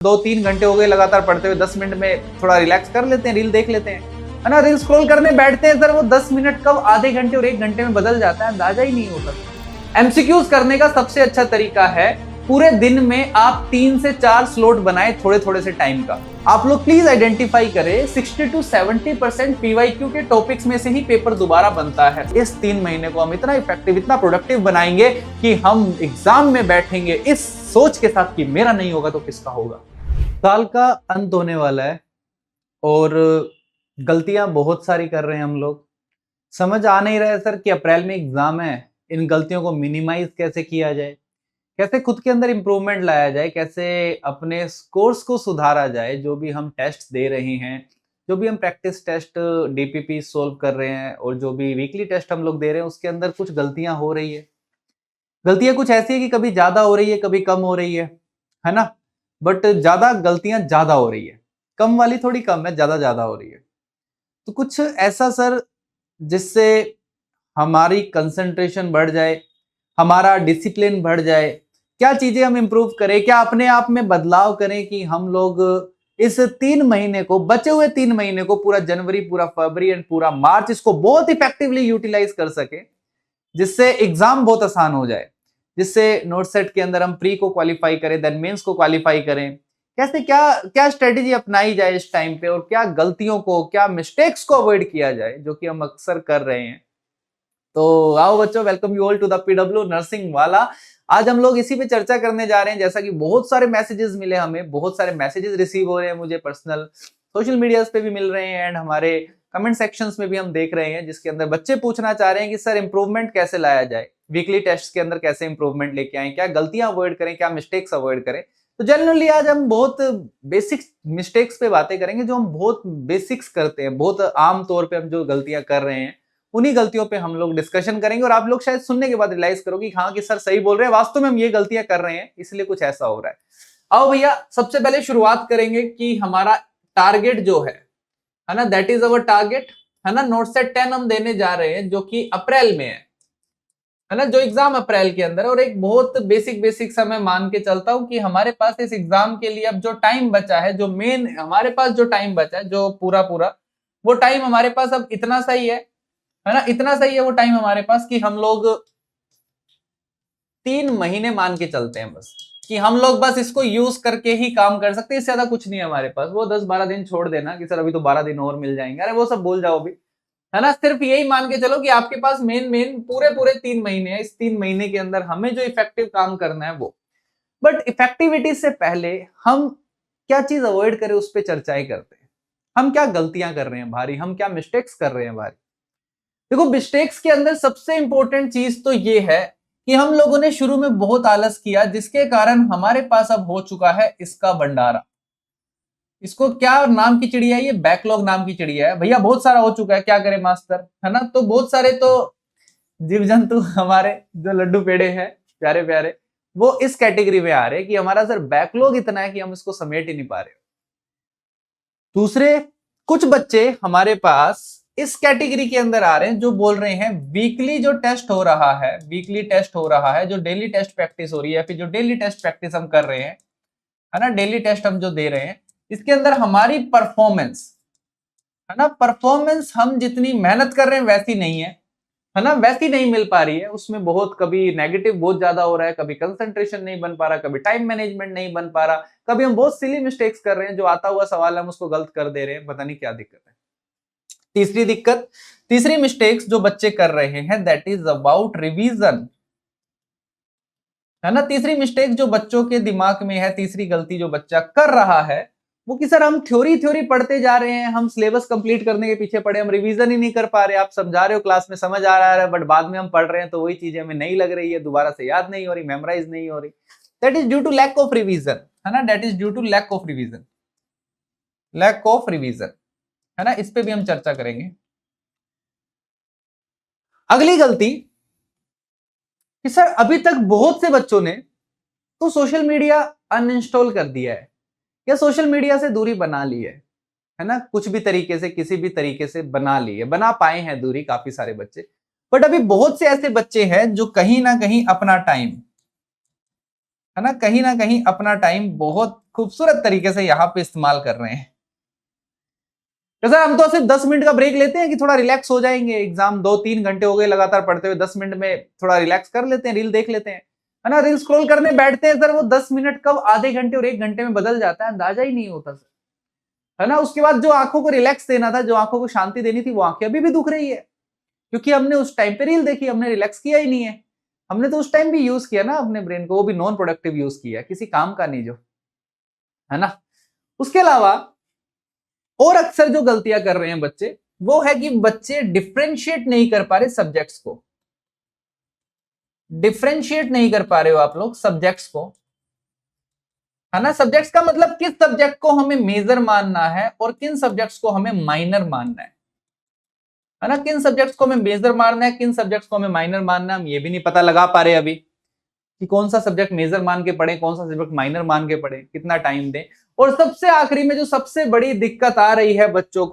2-3 घंटे हो गए लगातार पढ़ते हुए, 10 मिनट में थोड़ा रिलैक्स कर लेते हैं, रील देख लेते हैं, है ना। रील स्क्रॉल करने बैठते हैं सर, वो 10 मिनट कब आधे घंटे और 1 घंटे में बदल जाता है, अंदाजा ही नहीं होता। एमसीक्यूज करने का सबसे अच्छा तरीका है, पूरे दिन में आप 3 से 4 स्लॉट बनाए थोड़े थोड़े से टाइम का। आप लोग प्लीज आइडेंटिफाई करें 60 to 70% पीवाईक्यू के टॉपिक्स में से ही पेपर दोबारा बनता है। इस 3 महीने को हम इतना इफेक्टिव, इतना प्रोडक्टिव बनाएंगे कि हम एग्जाम में बैठेंगे इस सोच के साथ कि मेरा नहीं होगा तो किसका होगा। साल का अंत होने वाला है और गलतियां बहुत सारी कर रहे हैं हम लोग। समझ आ नहीं रहा है सर कि अप्रैल में एग्जाम है, इन गलतियों को मिनिमाइज कैसे किया जाए, कैसे खुद के अंदर इंप्रूवमेंट लाया जाए, कैसे अपने स्कोर्स को सुधारा जाए। जो भी हम टेस्ट दे रहे हैं, जो भी हम प्रैक्टिस टेस्ट डीपीपी सोल्व कर रहे हैं और जो भी वीकली टेस्ट हम लोग दे रहे हैं, उसके अंदर कुछ गलतियां हो रही है। गलतियां कुछ ऐसी है कि कभी ज्यादा हो रही है, कभी कम हो रही है ना। बट ज्यादा गलतियां ज्यादा हो रही है, कम वाली थोड़ी कम है, ज्यादा ज्यादा हो रही है। तो कुछ ऐसा सर जिससे हमारी कंसंट्रेशन बढ़ जाए, हमारा डिसिप्लिन बढ़ जाए, क्या चीजें हम इंप्रूव करें, क्या अपने आप में बदलाव करें कि हम लोग इस 3 महीने को, बचे हुए 3 महीने को, पूरा जनवरी, पूरा फरवरी एंड पूरा मार्च, इसको बहुत इफेक्टिवली यूटिलाइज कर सके, जिससे एग्जाम बहुत आसान हो जाए, जिससे नोट सेट के अंदर हम प्री को क्वालिफाई करें, देन मेंस को क्वालिफाई करें। कैसे क्या क्या स्ट्रेटेजी अपनाई जाए इस टाइम पे, और क्या गलतियों को, क्या मिस्टेक्स को अवॉइड किया जाए जो कि हम अक्सर कर रहे हैं। तो आओ बच्चों, welcome you all to the PW nursing वाला। आज हम लोग इसी पे चर्चा करने जा रहे हैं। जैसा कि बहुत सारे मैसेजेस मिले हमें, बहुत सारे मैसेजेस रिसीव हो रहे हैं मुझे पर्सनल, सोशल मीडिया पे भी मिल रहे हैं एंड हमारे कमेंट सेक्शंस में भी हम देख रहे हैं, जिसके अंदर बच्चे पूछना चाह रहे हैं कि सर इंप्रूवमेंट कैसे लाया जाए, वीकली टेस्ट के अंदर कैसे इंप्रूवमेंट लेके आए, क्या गलतियां अवॉइड करें, क्या मिस्टेक्स अवॉइड करें। तो जनरली आज हम बहुत बेसिक मिस्टेक्स पे बातें करेंगे, जो हम बहुत बेसिक्स करते हैं, बहुत आम तौर पे हम जो गलतियां कर रहे हैं, उन्हीं गलतियों पे हम लोग डिस्कशन करेंगे। और आप लोग शायद सुनने के बाद रियलाइज करोगे कि हाँ कि सर सही बोल रहे हैं, वास्तव में हम ये गलतियां कर रहे हैं, इसलिए कुछ ऐसा हो रहा है। आओ भैया, सबसे पहले शुरुआत करेंगे कि हमारा टारगेट जो है ना, दैट इज अवर टारगेट, है ना। नोट सेट 10 हम देने जा रहे हैं, जो कि अप्रैल में है ना, जो एग्जाम अप्रैल के अंदर है। और एक बहुत बेसिक सा मैं मान के चलता हूं कि हमारे पास इस एग्जाम के लिए अब जो टाइम बचा है, जो मेन हमारे पास जो टाइम बचा है, जो पूरा वो टाइम हमारे पास अब इतना सही है ना, इतना सही है वो टाइम हमारे पास कि हम लोग 3 महीने मान के चलते हैं बस, कि हम लोग बस इसको यूज करके ही काम कर सकते हैं, इससे ज्यादा कुछ नहीं है हमारे पास। वो 10-12 दिन छोड़ देना कि सर अभी तो 12 दिन और मिल जाएंगे, अरे वो सब भूल जाओ अभी, है ना। सिर्फ यही मान के चलो कि आपके पास मेन पूरे 3 महीने है। इस 3 महीने के अंदर हमें जो इफेक्टिव काम करना है वो। बट इफेक्टिविटी से पहले हम क्या चीज अवॉइड करें उस पर चर्चाएं करते हैं। हम क्या गलतियां कर रहे हैं भारी, हम क्या मिस्टेक्स कर रहे हैं भारी। देखो, मिस्टेक्स के अंदर सबसे इंपॉर्टेंट चीज तो ये है कि हम लोगों ने शुरू में बहुत आलस किया, जिसके कारण हमारे पास अब हो चुका है इसका भंडारा। इसको क्या नाम की चिड़िया है, ये बैकलॉग नाम की चिड़िया है भैया। बहुत सारा हो चुका है, क्या करें मास्टर, है ना। तो बहुत सारे तो जीव जंतु हमारे जो लड्डू पेड़े हैं प्यारे प्यारे, वो इस कैटेगरी में आ रहे हैं कि हमारा सर बैकलॉग इतना है कि हम इसको समेट ही नहीं पा रहे। दूसरे कुछ बच्चे हमारे पास इस कैटेगरी के अंदर आ रहे हैं, जो बोल रहे हैं वीकली जो टेस्ट हो रहा है, वीकली टेस्ट हो रहा है, जो डेली टेस्ट प्रैक्टिस हो रही है, फिर जो डेली टेस्ट प्रैक्टिस हम कर रहे हैं, है ना, डेली टेस्ट हम जो दे रहे हैं, इसके अंदर हमारी परफॉर्मेंस, है ना, परफॉर्मेंस हम जितनी मेहनत कर रहे हैं वैसी नहीं है ना, वैसी नहीं मिल पा रही है। उसमें बहुत कभी नेगेटिव बहुत ज्यादा हो रहा है, कभी कंसंट्रेशन नहीं बन पा रहा, कभी टाइम मैनेजमेंट नहीं बन पा रहा, कभी हम बहुत सिली मिस्टेक्स कर रहे हैं, जो आता हुआ सवाल हम उसको गलत कर दे रहे हैं, पता नहीं क्या दिक्कत है। तीसरी मिस्टेक्स जो बच्चे कर रहे हैं, दैट इज अबाउट रिवीजन, है ना। तीसरी मिस्टेक जो बच्चों के दिमाग में है, तीसरी गलती जो बच्चा कर रहा है, वो कि सर हम थ्योरी पढ़ते जा रहे हैं, हम सिलेबस कंप्लीट करने के पीछे पड़े, हम रिवीजन ही नहीं कर पा रहे। आप समझा रहे हो, क्लास में समझ आ रहा है, बट बाद में हम पढ़ रहे हैं तो वही चीजें हमें नहीं लग रही है, दोबारा से याद नहीं हो रही, मेमोराइज नहीं हो रही। That is due to lack of revision, है ना, that is due to lack of revision, है ना। इस पे भी हम चर्चा करेंगे। अगली गलती कि सर अभी तक बहुत से बच्चों ने तो सोशल मीडिया अनइंस्टॉल कर दिया है, या सोशल मीडिया से दूरी बना ली है ना, कुछ भी तरीके से, किसी भी तरीके से बना ली है, बना पाए हैं दूरी काफी सारे बच्चे। बट अभी बहुत से ऐसे बच्चे हैं जो कहीं ना कहीं अपना टाइम, है ना कहीं अपना टाइम बहुत खूबसूरत तरीके से यहाँ पे इस्तेमाल कर रहे हैं। तो सर हम तो सिर्फ 10 मिनट का ब्रेक लेते हैं कि थोड़ा रिलैक्स हो जाएंगे, एग्जाम 2-3 घंटे हो गए लगातार पढ़ते हुए, 10 मिनट में थोड़ा रिलैक्स कर लेते हैं, रील देख लेते हैं, है ना। रील स्क्रॉल करने बैठते हैं सर, वो 10 मिनट कब आधे घंटे और 1 घंटे में बदल जाता है, अंदाजा ही नहीं होता सर, है ना। उसके बाद जो आंखों को रिलैक्स देना था, जो आंखों को शांति देनी थी, वो आंखें अभी भी दुख रही है, क्योंकि हमने उस टाइम पे रील देखी, हमने रिलैक्स किया ही नहीं है। हमने तो उस टाइम भी यूज किया ना अपने ब्रेन को, वो भी नॉन प्रोडक्टिव यूज किया, किसी काम का नहीं, जो है ना। उसके अलावा और अक्सर जो गलतियां कर रहे हैं बच्चे, वो है कि बच्चे डिफरेंशिएट नहीं कर पा रहे सब्जेक्ट्स को। डिफरेंशिएट नहीं कर पा रहे हो आप लोग सब्जेक्ट्स को, है ना। सब्जेक्ट्स का मतलब किस सब्जेक्ट को हमें मेजर मानना है और किन सब्जेक्ट्स को हमें माइनर मानना है ना। किन सब्जेक्ट्स को हमें मेजर मानना है, किन सब्जेक्ट्स को हमें माइनर मानना है, हम ये भी नहीं पता लगा पा रहे अभी कि कौन सा सब्जेक्ट मेजर मान के पढ़े, कौन सा सब्जेक्ट माइनर मान के पढ़े, कितना टाइम दें। और सबसे आखिरी में जो सबसे बड़ी दिक्कत आ रही है बच्चों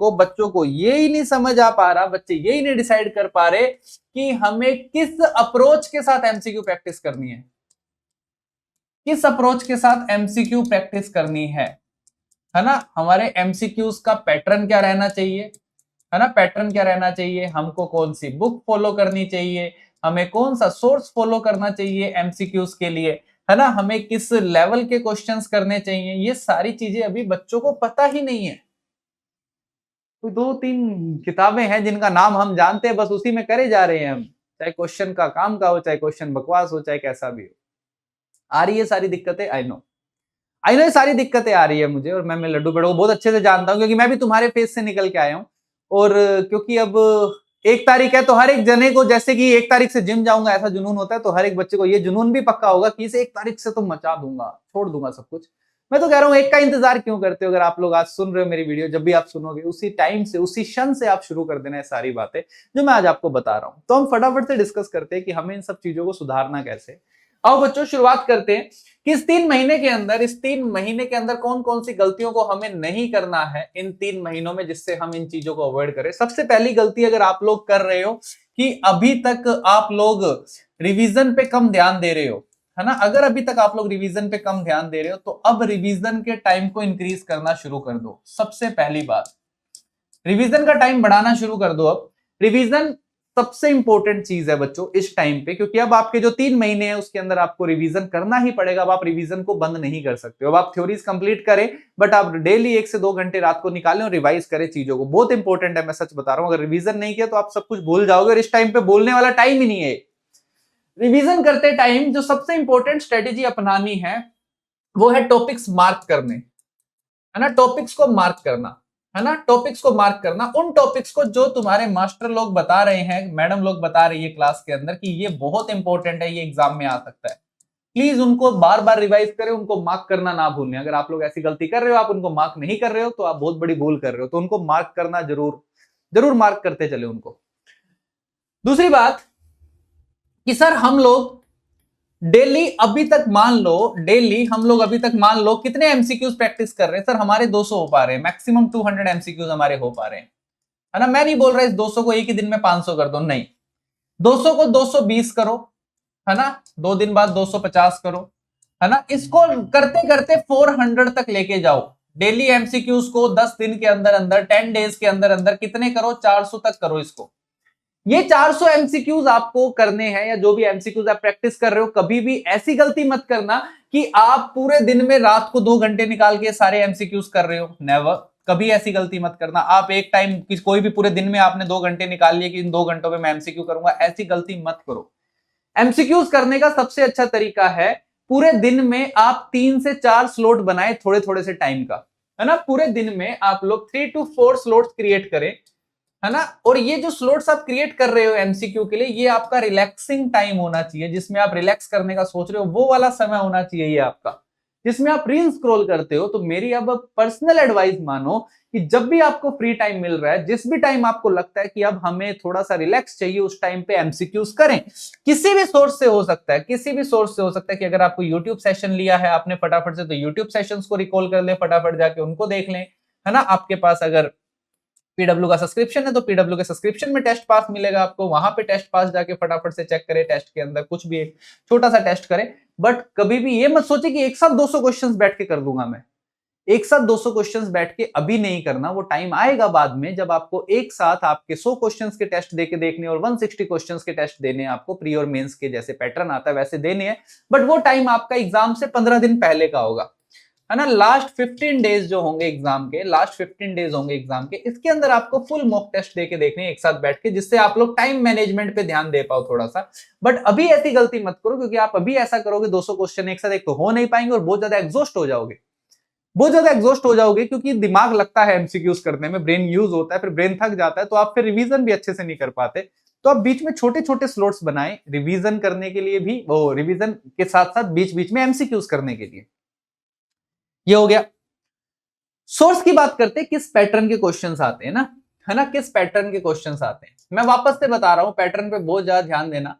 को ये ही नहीं समझ आ पा रहा, बच्चे ये ही नहीं डिसाइड कर पा रहे कि हमें किस अप्रोच के साथ एमसीक्यू प्रैक्टिस करनी है, किस अप्रोच के साथ एमसीक्यू प्रैक्टिस करनी है ना। हमारे एमसीक्यूज का पैटर्न क्या रहना चाहिए, है ना। पैटर्न क्या रहना चाहिए, हमको कौन सी बुक फॉलो करनी चाहिए, हमें कौन सा सोर्स फॉलो करना चाहिए एमसीक्यूज के लिए, है ना। हमें किस लेवल के क्वेश्चंस करने चाहिए, ये सारी चीजें अभी बच्चों को पता ही नहीं है। तो 2-3 किताबें हैं जिनका नाम हम जानते हैं, बस उसी में करे जा रहे हैं हम, चाहे क्वेश्चन का काम का हो, चाहे क्वेश्चन बकवास हो, चाहे कैसा भी हो। आ रही है सारी दिक्कतें, आई नो ये सारी दिक्कतें आ रही है मुझे, और मैं लड्डू पेड़ों को बहुत अच्छे से जानता हूं, क्योंकि मैं भी तुम्हारे फेस से निकल के आया हूं। और क्योंकि अब 1 तारीख है, तो हर एक जने को, जैसे कि 1 तारीख से जिम जाऊंगा ऐसा जुनून होता है, तो हर एक बच्चे को ये जुनून भी पक्का होगा कि इस 1 तारीख से तो मचा दूंगा, छोड़ दूंगा सब कुछ। मैं तो कह रहा हूँ, एक का इंतजार क्यों करते हो। अगर आप लोग आज सुन रहे हो मेरी वीडियो, जब भी आप सुनोगे उसी टाइम से, उसी क्षण से आप शुरू कर देना है सारी बातें जो मैं आज आपको बता रहा हूं। तो हम फटाफट से डिस्कस करते हैं कि हमें इन सब चीजों को सुधारना कैसे। आओ बच्चों, शुरुआत करते हैं कि इस 3 महीने के अंदर कौन कौन सी गलतियों को हमें नहीं करना है इन 3 महीनों में, जिससे हम इन चीजों को अवॉइड करें। सबसे पहली गलती अगर आप लोग कर रहे हो कि अभी तक आप लोग रिवीजन पे कम ध्यान दे रहे हो, है ना। अगर अभी तक आप लोग रिवीजन पे कम ध्यान दे रहे हो, तो अब रिवीजन के टाइम को इंक्रीज करना शुरू कर दो। सबसे पहली बात, रिवीजन का टाइम बढ़ाना शुरू कर दो। अब रिवीजन सबसे इंपॉर्टेंट चीज है बच्चों इस टाइम पे, क्योंकि अब आपके जो 3 महीने हैं उसके अंदर आपको रिवीजन करना ही पड़ेगा। अब आप रिवीजन को बंद नहीं कर सकते हो। अब आप थ्योरीज कंप्लीट करें, बट आप डेली 1 से 2 घंटे रात को निकालें और रिवाइज करें चीजों को। बहुत इंपॉर्टेंट है, मैं सच बता रहा हूं। अगर रिवीजन नहीं किया तो आप सब कुछ भूल जाओगे, और इस टाइम पे बोलने वाला टाइम ही नहीं है। रिवीजन करते टाइम जो सबसे इंपॉर्टेंट स्ट्रेटेजी अपनानी है वो है टॉपिक्स मार्क करने, है ना। टॉपिक्स को मार्क करना, है ना। टॉपिक्स को मार्क करना, उन टॉपिक्स को जो तुम्हारे मास्टर लोग बता रहे हैं, मैडम लोग बता रही है क्लास के अंदर कि ये बहुत इंपॉर्टेंट है, ये एग्जाम में आ सकता है। प्लीज उनको बार बार रिवाइज करें, उनको मार्क करना ना भूलें। अगर आप लोग ऐसी गलती कर रहे हो, आप उनको मार्क नहीं कर रहे हो, तो आप बहुत बड़ी भूल कर रहे हो। तो उनको मार्क करना जरूर मार्क करते चले उनको। दूसरी बात कि सर हम लोग डेली हम लोग अभी तक मान लो कितने एमसीक्यूज प्रैक्टिस कर रहे हैं। सर हमारे 200 हो पा रहे हैं, मैक्सिमम 200 एमसीक्यूज हमारे हो पा रहे हैं, है ना। मैं नहीं बोल रहा इस 200 को एक ही दिन में 500 कर दो, नहीं। 200 को 220 करो, है ना। 2 दिन बाद 250 करो, है ना। इसको करते करते 400 तक लेके जाओ। डेली एमसीक्यूज को 10 दिन के अंदर अंदर, 10 डेज के अंदर अंदर कितने करो, 400 तक करो इसको। ये 400 एमसीक्यूज आपको करने हैं, या जो भी एमसीक्यूज आप प्रैक्टिस कर रहे हो। कभी भी ऐसी गलती मत करना कि आप पूरे दिन में रात को 2 घंटे निकाल के सारे एमसीक्यूज कर रहे हो। नेवर, कभी ऐसी गलती मत करना। आप एक टाइम कोई भी पूरे दिन में आपने 2 घंटे निकाल लिए कि इन 2 घंटों में मैं एमसीक्यू करूंगा, ऐसी गलती मत करो। एमसीक्यूज करने का सबसे अच्छा तरीका है, पूरे दिन में आप 3 से 4 स्लॉट बनाए थोड़े थोड़े से टाइम का, है ना। पूरे दिन में आप लोग 3 to 4 स्लॉट्स क्रिएट करें, है ना। और ये जो स्लॉट्स आप क्रिएट कर रहे हो एमसीक्यू के लिए, ये आपका रिलैक्सिंग टाइम होना चाहिए, जिसमें आप रिलैक्स करने का सोच रहे हो, वो वाला समय होना चाहिए ये आपका, जिसमें आप रील स्क्रॉल करते हो। तो मेरी अब पर्सनल एडवाइस मानो कि जब भी आपको फ्री टाइम मिल रहा है, जिस भी टाइम आपको लगता है कि अब हमें थोड़ा सा रिलैक्स चाहिए, उस टाइम पे एमसीक्यूज करें। किसी भी सोर्स से हो सकता है, किसी भी सोर्स से हो सकता है कि अगर आपको यूट्यूब सेशन लिया है आपने फटाफट से, तो यूट्यूब सेशंस को रिकॉल कर ले, फटाफट जाके उनको देख लें, है ना। आपके पास अगर पीडब्ल्यू का सब्सक्रिप्शन है तो पीडब्ल्यू के सब्सक्रिप्शन में टेस्ट पास मिलेगा आपको, वहां पे टेस्ट पास जाके फटाफट से चेक करें, टेस्ट के अंदर कुछ भी एक छोटा सा टेस्ट करें। बट कभी भी ये मत सोचे कि एक साथ 200 क्वेश्चंस बैठ के कर दूंगा मैं। एक साथ 200 क्वेश्चंस बैठ के अभी नहीं करना, वो टाइम आएगा बाद में जब आपको एक साथ आपके 100 क्वेश्चंस के टेस्ट देके देखने और 160 क्वेश्चंस के टेस्ट देने हैं आपको, प्री और मेंस के जैसे पैटर्न आता है वैसे देने हैं। बट वो टाइम आपका एग्जाम से 15 दिन पहले का होगा, है ना। लास्ट 15 डेज जो होंगे एग्जाम के, लास्ट 15 डेज होंगे एग्जाम के, इसके अंदर आपको फुल मॉक टेस्ट देके देखने हैं एक साथ बैठ के, जिससे आप लोग टाइम मैनेजमेंट पे ध्यान दे पाओ थोड़ा सा। बट अभी ऐसी गलती मत करो, क्योंकि आप अभी ऐसा करोगे 200 क्वेश्चन एक साथ एक तो हो नहीं पाएंगे और बहुत ज्यादा एग्जॉस्ट हो जाओगे, बहुत ज्यादा एग्जॉस्ट हो जाओगे, क्योंकि दिमाग लगता है एमसीक्यूज करने में, ब्रेन यूज होता है, फिर ब्रेन थक जाता है, तो आप फिर रिवीजन भी अच्छे से नहीं कर पाते। तो आप बीच में छोटे छोटे स्लॉट्स बनाएं रिवीजन करने के लिए भी, वो रिवीजन के साथ साथ बीच बीच में एमसीक्यूज करने के लिए। ये हो गया। सोर्स की बात करते हैं, किस पैटर्न के क्वेश्चंस आते हैं ना, है ना, किस पैटर्न के क्वेश्चंस आते हैं। मैं वापस से बता रहा हूं, पैटर्न पे बहुत ज्यादा ध्यान देना,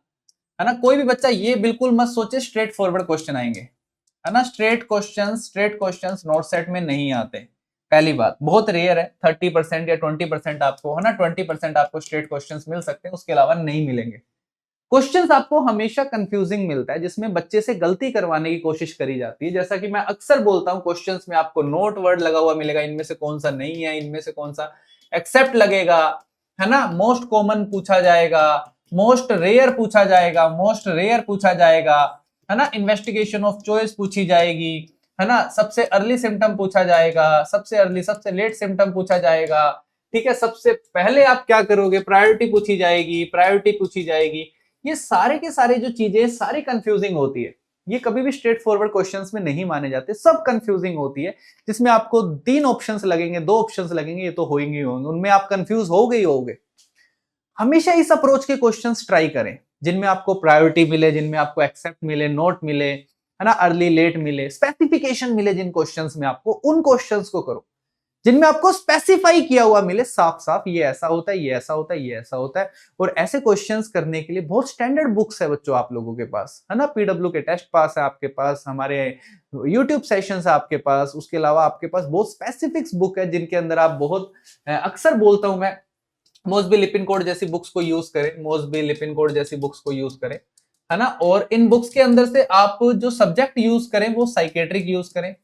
है ना। कोई भी बच्चा ये बिल्कुल मत सोचे स्ट्रेट फॉरवर्ड क्वेश्चन आएंगे, है ना। स्ट्रेट क्वेश्चंस नोट सेट में नहीं आते। पहली बात, बहुत रेयर है, 30% या 20% आपको, है ना, 20% आपको स्ट्रेट क्वेश्चंस मिल सकते हैं, उसके अलावा नहीं मिलेंगे। क्वेश्चंस आपको हमेशा कंफ्यूजिंग मिलता है, जिसमें बच्चे से गलती करवाने की कोशिश करी जाती है। जैसा कि मैं अक्सर बोलता हूं, क्वेश्चंस में आपको नोट वर्ड लगा हुआ मिलेगा, इनमें से कौन सा नहीं है, इनमें से कौन सा एक्सेप्ट लगेगा, है ना। मोस्ट कॉमन पूछा जाएगा, मोस्ट रेयर पूछा जाएगा, मोस्ट रेयर पूछा जाएगा, है ना। इन्वेस्टिगेशन ऑफ चॉइस पूछी जाएगी, है ना। सबसे अर्ली सिम्टम पूछा जाएगा, सबसे अर्ली सबसे लेट सिम्टम पूछा जाएगा, ठीक है। सबसे पहले आप क्या करोगे, प्रायोरिटी पूछी जाएगी, प्रायोरिटी पूछी जाएगी। ये सारे के सारे जो चीजें सारी कंफ्यूजिंग होती है, ये कभी भी स्ट्रेट फॉरवर्ड क्वेश्चंस में नहीं माने जाते, सब कंफ्यूजिंग होती है, जिसमें आपको 3 ऑप्शंस लगेंगे, 2 ऑप्शंस लगेंगे, ये तो होंगे ही होंगे, उनमें आप कंफ्यूज हो गए ही होगे। हमेशा इस अप्रोच के क्वेश्चंस ट्राई करें, जिनमें आपको प्रायोरिटी मिले, जिनमें आपको एक्सेप्ट मिले, नोट मिले, है ना, अर्ली लेट मिले, स्पेसिफिकेशन मिले जिन क्वेश्चंस में आपको, उन क्वेश्चंस को करो जिनमें आपको स्पेसिफाई किया हुआ मिले साफ साफ, ये ऐसा होता है, ये ऐसा होता है, ये ऐसा होता है। और ऐसे क्वेश्चंस करने के लिए बहुत स्टैंडर्ड बुक्स है बच्चों आप लोगों के पास, है ना। पीडब्ल्यू के टेस्ट पास है आपके पास, हमारे यूट्यूब सेशंस है आपके पास, उसके अलावा आपके पास बहुत स्पेसिफिक्स बुक है जिनके अंदर आप बहुत, अक्सर बोलता हूं मैं, मोस्बी लिपिनकोड जैसी बुक्स को यूज करें, मोस्बी लिपिनकोड जैसी बुक्स को यूज करें, है ना। और इन बुक्स के अंदर से आप जो सब्जेक्ट यूज करें वो साइकेट्रिक यूज करें,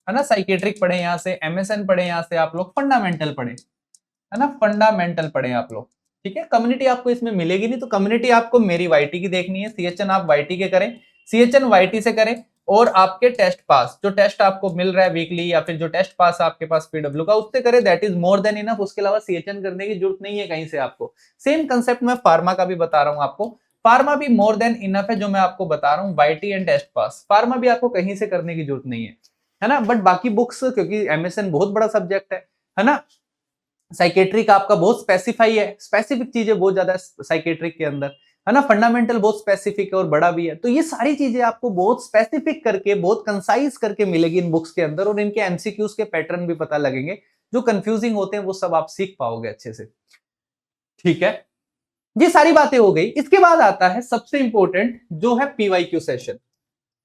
है ना। साइकेट्रिक पढ़े, यहाँ से एमएसएन पढ़े, यहाँ से आप लोग फंडामेंटल पढ़े, है ना, फंडामेंटल पढ़े आप लोग, ठीक है। कम्युनिटी आपको इसमें मिलेगी नहीं, तो कम्युनिटी आपको मेरी वाईटी की देखनी है, सीएचएन आप वाईटी के करें, सीएचएन वाईटी से करें। और आपके टेस्ट पास, जो टेस्ट आपको मिल रहा है वीकली, या फिर जो टेस्ट पास आपके पास पीडब्ल्यू का, उससे करें, that is more than enough. उसके अलावा सीएचएन करने की जरूरत नहीं है कहीं से आपको। सेम कंसेप्ट मैं फार्मा का भी बता रहा हूँ आपको, फार्मा भी मोर देन इनफ है, जो मैं आपको बता रहा हूँ, YT and test pass, pharma भी आपको कहीं से करने की जरूरत नहीं है ना। बट बाकी बुक्स, क्योंकि एमएसएन बहुत बड़ा सब्जेक्ट है ना। साइकेट्रिक आपका बहुत स्पेसिफाई है, स्पेसिफिक चीजें बहुत ज्यादा साइकेट्रिक के अंदर, है ना। फंडामेंटल बहुत स्पेसिफिक है और बड़ा भी है, तो ये सारी चीजें आपको बहुत स्पेसिफिक करके, बहुत कंसाइज करके मिलेगी इन बुक्स के अंदर, और इनके एमसीक्यूज के पैटर्न भी पता लगेंगे, जो कंफ्यूजिंग होते हैं वो सब आप सीख पाओगे अच्छे से, ठीक है। ये सारी बातें हो गई। इसके बाद आता है सबसे इंपॉर्टेंट, जो है पीवाईक्यू सेशन,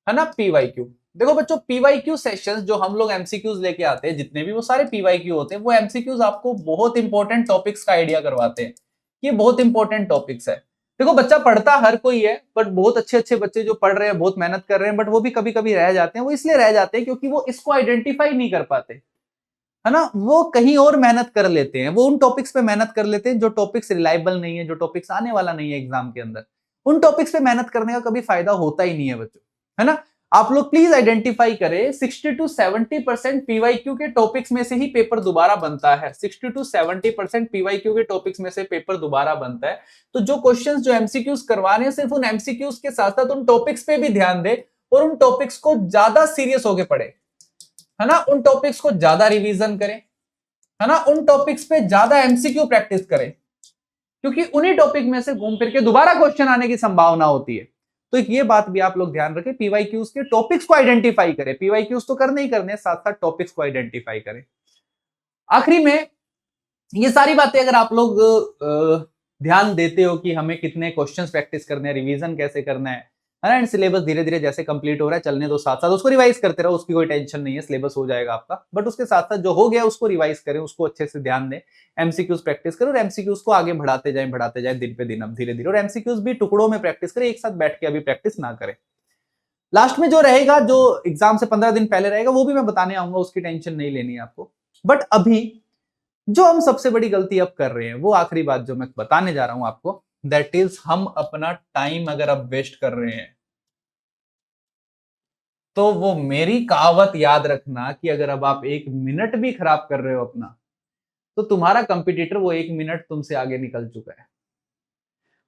है ना। पीवाईक्यू, देखो बच्चों, पीवाईक्यू सेशंस जो हम लोग एमसीक्यूज लेके आते हैं, जितने भी वो सारे पीवाईक्यू होते हैं, वो एमसीक्यूज आपको बहुत इंपॉर्टेंट टॉपिक्स का आइडिया करवाते हैं। ये बहुत इंपॉर्टेंट टॉपिक्स है। देखो बच्चा पढ़ता हर कोई है, बट बहुत अच्छे अच्छे बच्चे जो पढ़ रहे हैं, बहुत मेहनत कर रहे हैं, बट वो भी कभी कभी रह जाते हैं। वो इसलिए रह जाते हैं क्योंकि वो इसको आइडेंटिफाई नहीं कर पाते, है ना। वो कहीं और मेहनत कर लेते हैं, वो उन टॉपिक्स पे मेहनत कर लेते हैं जो टॉपिक्स रिलायबल नहीं है, जो टॉपिक्स आने वाला नहीं है एग्जाम के अंदर। उन टॉपिक्स पे मेहनत करने का कभी फायदा होता ही नहीं है बच्चों, है ना। आप लोग प्लीज आइडेंटिफाई करें, 60 to 70% पीवाईक्यू के टॉपिक्स में से ही पेपर दोबारा बनता है। 60 to 70% पीवाईक्यू के टॉपिक्स में से पेपर दोबारा बनता है। तो जो क्वेश्चंस जो एमसीक्यूज करवाने हैं, सिर्फ उन एमसीक्यूज के साथ साथ उन टॉपिक्स पे भी ध्यान दे, और उन टॉपिक्स को ज्यादा सीरियस होके पढ़े, है ना। उन टॉपिक्स को ज्यादा रिवीजन करें, है ना। उन टॉपिक्स पे ज्यादा एमसीक्यू प्रैक्टिस करें, क्योंकि उन्हीं टॉपिक में से घूम फिर के दोबारा क्वेश्चन आने की संभावना होती है। तो ये बात भी आप लोग ध्यान रखें, पीवाईक्यूज के टॉपिक्स को आइडेंटिफाई करें। पीवाईक्यूज तो करने ही करने, साथ साथ टॉपिक्स को आइडेंटिफाई करें। आखिरी में, ये सारी बातें अगर आप लोग ध्यान देते हो कि हमें कितने क्वेश्चंस प्रैक्टिस करने हैं, रिवीजन कैसे करना है, है ना। एंड सिलेबस धीरे धीरे जैसे कंप्लीट हो रहा है चलने दो, साथ साथ उसको रिवाइज करते रहो, उसकी कोई टेंशन नहीं है, सिलेबस हो जाएगा आपका। बट उसके साथ साथ जो हो गया उसको रिवाइज करें, उसको अच्छे से ध्यान दें, एमसीक्यूज प्रैक्टिस करें और एमसीक्यूज को आगे बढ़ाते जाए दिन पे दिन, अब धीरे धीरे। और एमसीक्यूज भी टुकड़ों में प्रैक्टिस करें, एक साथ बैठ के अभी प्रैक्टिस ना करें। लास्ट में जो रहेगा, जो एग्जाम से 15 दिन पहले रहेगा, वो भी मैं बताने आऊंगा, उसकी टेंशन नहीं लेनी है आपको। बट अभी जो हम सबसे बड़ी गलती अब कर रहे हैं, वो आखिरी बात जो मैं बताने जा रहा हूं आपको, दैट इज हम अपना टाइम अगर अब वेस्ट कर रहे हैं, तो वो मेरी कहावत याद रखना कि अगर अब आप 1 मिनट भी खराब कर रहे हो अपना, तो तुम्हारा कंपटीटर वो 1 मिनट तुमसे आगे निकल चुका है।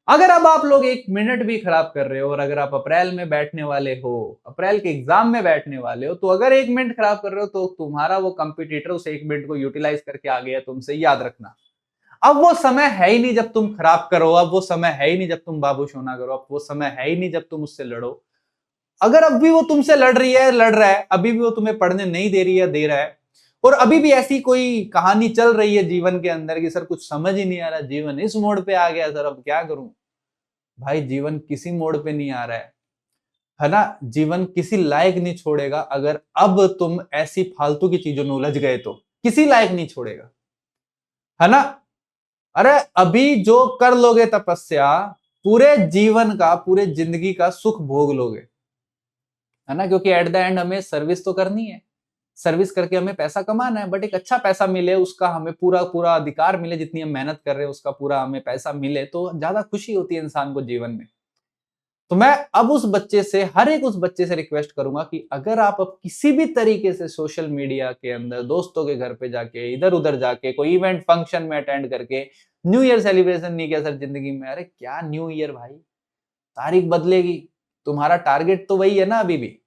अगर अब आप लोग 1 मिनट भी खराब कर रहे हो, और अगर आप अप्रैल में बैठने वाले हो, अप्रैल के एग्जाम में बैठने वाले हो, तो अगर 1 मिनट खराब कर रहे हो, तो तुम्हारा वो कंपटीटर उस 1 मिनट को यूटिलाइज करके आ गया तुमसे, याद रखना। अब वो समय है ही नहीं जब तुम खराब करो, अब वो समय है ही नहीं जब तुम बाबू सोना करो, अब वो समय है ही नहीं जब तुम उससे लड़ो। अगर अब भी वो तुमसे लड़ रहा है, अभी भी वो तुम्हें पढ़ने नहीं दे रही है, दे रहा है, और अभी भी ऐसी कोई कहानी चल रही है जीवन के अंदर कि सर कुछ समझ ही नहीं आ रहा, जीवन इस मोड़ पे आ गया सर, अब क्या करूं। भाई जीवन किसी मोड़ पे नहीं आ रहा है ना। जीवन किसी लायक नहीं छोड़ेगा अगर अब तुम ऐसी फालतू की चीजों में उलझ गए, तो किसी लायक नहीं छोड़ेगा, है ना। अरे अभी जो कर लोगे तपस्या, पूरे जीवन का, पूरे जिंदगी का सुख भोग लोगे, है ना। क्योंकि एट द एंड हमें सर्विस तो करनी है, सर्विस करके हमें पैसा कमाना है, बट एक अच्छा पैसा मिले, उसका हमें पूरा पूरा अधिकार मिले, जितनी हम मेहनत कर रहे हैं उसका पूरा हमें पैसा मिले, तो ज्यादा खुशी होती है इंसान को जीवन में। तो मैं अब उस बच्चे से, हर एक उस बच्चे से रिक्वेस्ट करूंगा कि अगर आप अब किसी भी तरीके से सोशल मीडिया के अंदर दोस्तों के घर पे जाके, इधर उधर जाके, कोई इवेंट फंक्शन में अटेंड करके न्यू ईयर सेलिब्रेशन नहीं किया सर जिंदगी में, अरे क्या न्यू ईयर भाई, तारीख बदलेगी, तुम्हारा टारगेट तो वही है ना अभी भी,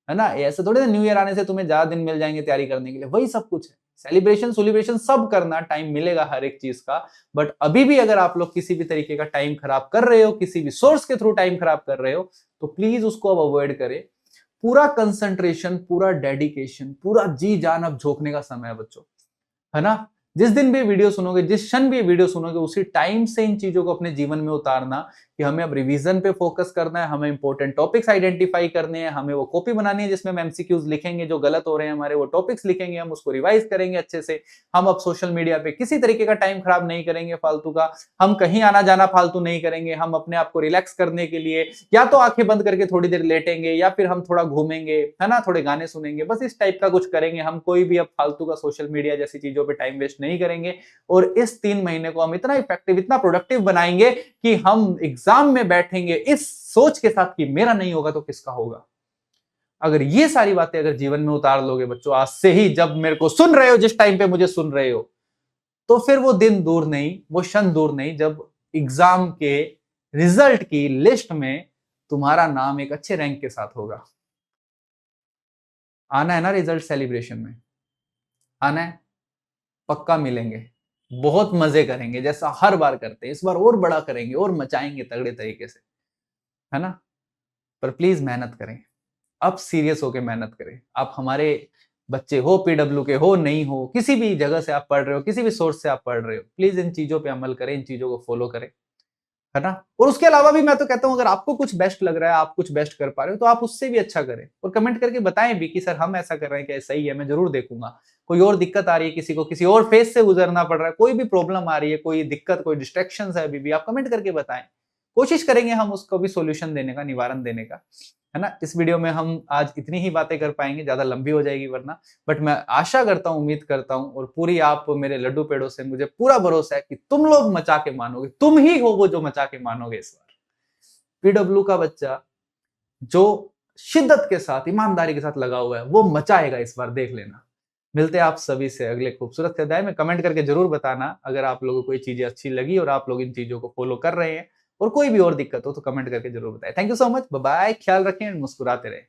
है ना। ऐसे थोड़ी ना न्यू ईयर आने से तुम्हें ज्यादा दिन मिल जाएंगे तैयारी करने के लिए, वही सब कुछ है। सेलिब्रेशन सब करना, टाइम मिलेगा हर एक चीज का। बट अभी भी अगर आप लोग किसी भी तरीके का टाइम खराब कर रहे हो, किसी भी सोर्स के थ्रू टाइम खराब कर रहे हो, तो प्लीज उसको अब अवॉइड करें। पूरा कंसंट्रेशन, पूरा डेडिकेशन, पूरा जी जान अब झोंकने का समय है बच्चों, है ना। जिस दिन भी वीडियो सुनोगे, जिस क्षण भी वीडियो सुनोगे, उसी टाइम से इन चीजों को अपने जीवन में उतारना कि हमें अब रिवीजन पे फोकस करना है, हमें इंपॉर्टेंट टॉपिक्स आइडेंटिफाई करने हैं, हमें वो कॉपी बनानी है जिसमें हम एमसीक्यूज लिखेंगे, जो गलत हो रहे हैं हमारे वो टॉपिक्स लिखेंगे, हम उसको रिवाइज करेंगे अच्छे से। हम अब सोशल मीडिया पे किसी तरीके का टाइम खराब नहीं करेंगे फालतू का, हम कहीं आना जाना फालतू नहीं करेंगे, हम अपने आप को रिलैक्स करने के लिए या तो आंखें बंद करके थोड़ी देर लेटेंगे, या फिर हम थोड़ा घूमेंगे, है ना, थोड़े गाने सुनेंगे, बस इस टाइप का कुछ करेंगे। हम कोई भी अब फालतू का सोशल मीडिया जैसी चीजों पे टाइम वेस्ट नहीं करेंगे, और इस 3 महीने को हम इतना इफेक्टिव, इतना प्रोडक्टिव बनाएंगे कि हम एग्जाम में बैठेंगे इस सोच के साथ कि मेरा नहीं होगा तो किसका होगा। अगर ये सारी बातें अगर जीवन में उतार लोगे बच्चों, आज से ही, जब मेरे को सुन रहे हो, जिस टाइम पे मुझे सुन रहे हो, तो फिर वो दिन दूर नहीं, वो क्षण दूर नहीं, जब एग्जाम के रिजल्ट की लिस्ट में तुम्हारा नाम एक अच्छे रैंक के साथ होगा। आना है ना रिजल्ट सेलिब्रेशन में, आना है, पक्का मिलेंगे, बहुत मजे करेंगे जैसा हर बार करते हैं, इस बार और बड़ा करेंगे और मचाएंगे तगड़े तरीके से, है ना। पर प्लीज मेहनत करें, अब सीरियस होकर मेहनत करें। आप हमारे बच्चे हो, पीडब्ल्यू के हो, नहीं हो, किसी भी जगह से आप पढ़ रहे हो, किसी भी सोर्स से आप पढ़ रहे हो, प्लीज इन चीजों पे अमल करें, इन चीजों को फॉलो करें, है ना। और उसके अलावा भी मैं तो कहता हूं, अगर आपको कुछ बेस्ट लग रहा है, आप कुछ बेस्ट कर पा रहे हो, तो आप उससे भी अच्छा करें, और कमेंट करके बताएं भी कि सर हम ऐसा कर रहे हैं क्या, सही है, मैं जरूर देखूंगा। कोई और दिक्कत आ रही है, किसी को किसी और फेज से गुजरना पड़ रहा है, कोई भी प्रॉब्लम आ रही है, कोई दिक्कत, कोई डिस्ट्रैक्शन है, अभी भी आप कमेंट करके बताएं, कोशिश करेंगे हम उसको भी सोल्यूशन देने का, निवारण देने का, है ना। इस वीडियो में हम आज इतनी ही बातें कर पाएंगे, ज्यादा लंबी हो जाएगी वरना। बट मैं आशा करता हूं, उम्मीद करता हूं, और पूरी आप मेरे लड्डू पेड़ों से मुझे पूरा भरोसा है कि तुम लोग मचा के मानोगे, तुम ही हो वो जो मचा के मानोगे इस बार। पीडब्ल्यू का बच्चा जो शिद्दत के साथ, ईमानदारी के साथ लगा हुआ है, वो मचाएगा इस बार, देख लेना। मिलते हैं आप सभी से अगले खूबसूरत अध्याय में। कमेंट करके जरूर बताना अगर आप लोगों को कोई चीजें अच्छी लगी और आप लोग इन चीजों को फॉलो कर रहे हैं, और कोई भी और दिक्कत हो तो कमेंट करके जरूर बताएं। Thank you so much, bye bye, ख्याल रखें, मुस्कुराते रहें।